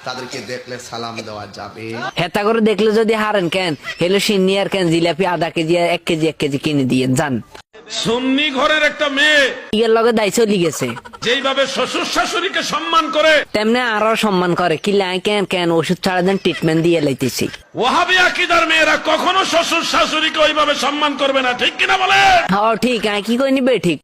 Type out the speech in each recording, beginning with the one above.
তাদেরকে দেখলে সালাম দেওয়া যাবে। হেতা করে দেখলে যদি হারেন কেন হেলো সিন্নি আর কেন জিলাপি আধা কেজি আর 1 কেজি কিনে দিয়ে যান। সুন্নি ঘরের একটা মেয়ে ইয়ের লগে দায় চলি গেছে, যেইভাবে শ্বশুর শাশুড়িকে সম্মান করে তেমনি আরো সম্মান করে কি লাই কেন কেন ওষুধ ছাড়া দেন ট্রিটমেন্ট দিয়ে লাইতেছি। ওয়াহাবি আকীদার মেয়েরা কখনো শ্বশুর শাশুড়িকে ওইভাবে সম্মান করবে না, ঠিক কিনা বলে? হ্যাঁ ঠিক, আই কি কই নিবে ঠিক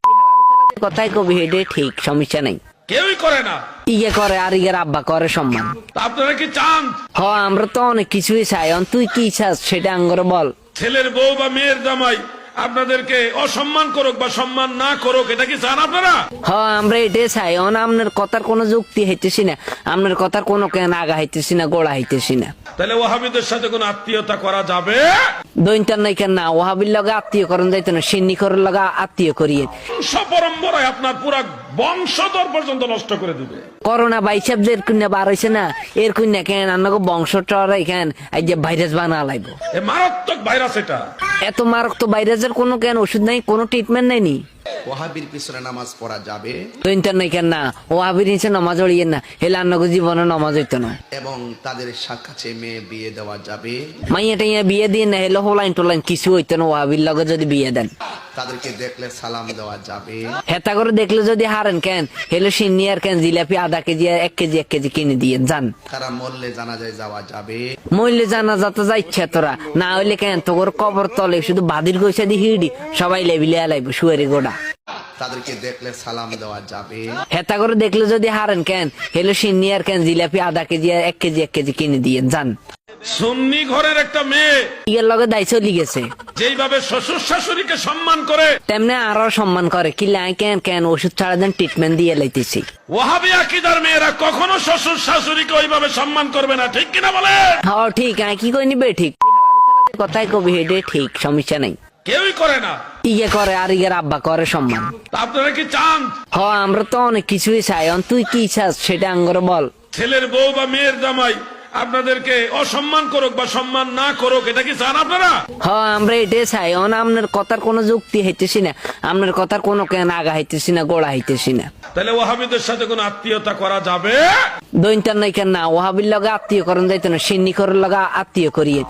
কথাই কবি হেডে ঠিক, সমস্যা নাই। কেউই করে না, ইয়ে করে আর ইয়ের আব্বা করে সম্মান। তা আপনারা কি চান হ আমরা তো অনেক কিছুই চাই, তুই কি চাস সেটা আঙ্গরে বল। ছেলের বউ বা মেয়ের জামাই আপনাদেরকে অসম্মান করুক বা সম্মান না করুক, এটা কি চান আপনারা? হ্যাঁ আমরা এটাই চাই। আপনার কথার কোনো যুক্তি হইতেছি না, আপনার কথার কোনো কেন আগা হইতেছি না, গোড়া হইতেছি না। তাহলে ওয়াহাবিদের সাথে কোনো আত্মীয়তা করা যাবে? দৈন্তার নাই কেন না, ওহাবির লগে আত্মীয় করণ যাইতো না, সিন্নি করার লগে আত্মীয় করিয়ে বংশ পরম্পরায় আপনার পুরা বংশধর পর্যন্ত নষ্ট করে দিবে। করোনা বাইসাবদের কন্যা বার হয়েছে না, এর কন্যা কেন আন্নাকে বংশটার এখান এই যে ভাইরাস বানা লাইব। এ মারাত্মক ভাইরাস এটা। এত মারক তো ভাইরাসের কোনো কেন ওষুধ নাই, কোনো ট্রিটমেন্ট নেই। ওয়াহাবির পিছনে নামাজ পড়া যাবে দৈন্তার নাই কেন না, ওহাবির নিচে নমাজ হইয়েন না, হেলে আন্নাকে জীবনে নমাজ হইতো না। এবং তাদের কাছে মেয়ে বিয়ে দেওয়া যাবে। মাইয়া টাইয়া বিয়ে দিয়ে না হেলে হোলাইন টোলাইন কিছু হইতো না, ওহাবির লগে যদি বিয়ে দেন। তাদেরকে দেখলে সালাম দেওয়া যাবে। হেতা করে দেখলে যদি হারেন কেন হেলো সিন্নি আর কেন জিলাপি আধা কেজি আর 1 কেজি কিনে দিয়ে যান। তারা মরলে জানাজায় যাওয়া যাবে। মইলে জানা যাতে যা ইচ্ছা তোরা, না হইলে কেন তোর কবর তলে শুধু বাদির গৈসা দি হিড়ি সবাই লেবিলে আলাইব শুয়ারি গোড়া। তাদেরকে দেখলে সালাম দেওয়া যাবে। হেতা করে দেখলে যদি হারেন কেন হেলো সিন্নি আর কেন জিলাপি আধা কেজি আর 1 কেজি কিনে দিয়ে যান। সুন্নি ঘরের একটা মেয়ে ইয়ের লগে দায় চলি গেছে, যেইভাবে শ্বশুর শাশুড়িকে সম্মান করে তেমনি আরো সম্মান করে কি লাই কেন কেন ওষুধ ছাড়া দেন ট্রিটমেন্ট দিয়ে লাইতেছি। ওয়াহাবি আকীদার মেয়েরা কখনো শ্বশুর শাশুড়িকে ওইভাবে সম্মান করবে না, ঠিক কিনা বলে? হ্যাঁ ঠিক, আই কি কই নিবে ঠিক কথাই কবি হেডে ঠিক, সমস্যা নাই। কেউই করে না, ইয়ে করে আর ইয়ের আব্বা করে সম্মান। তা আপনারা কি চান হ্যাঁ আমরা তো অনেক কিছুই চাই, তুই কি চাস সেটা আঙ্গরে বল। ছেলের বউ বা মেয়ের জামাই আপনাদেরকে অসম্মান করুক বা সম্মান না করুক, এটা কি চান আপনারা? হ্যাঁ আমরা এটাই চাই। আপনার কথার কোনো যুক্তি হইতেছি না, আপনার কথার কোনো কেন আগা হইতেছি না, গোড়া হইতেছি না। তাহলে ওয়াহাবিদের সাথে কোনো আত্মীয়তা করা যাবে? দৈন্তার নাই কেন না, ওহাবির লগে আত্মীয় করণ যাইতো না, সিন্নি করার লগে আত্মীয় করিয়ে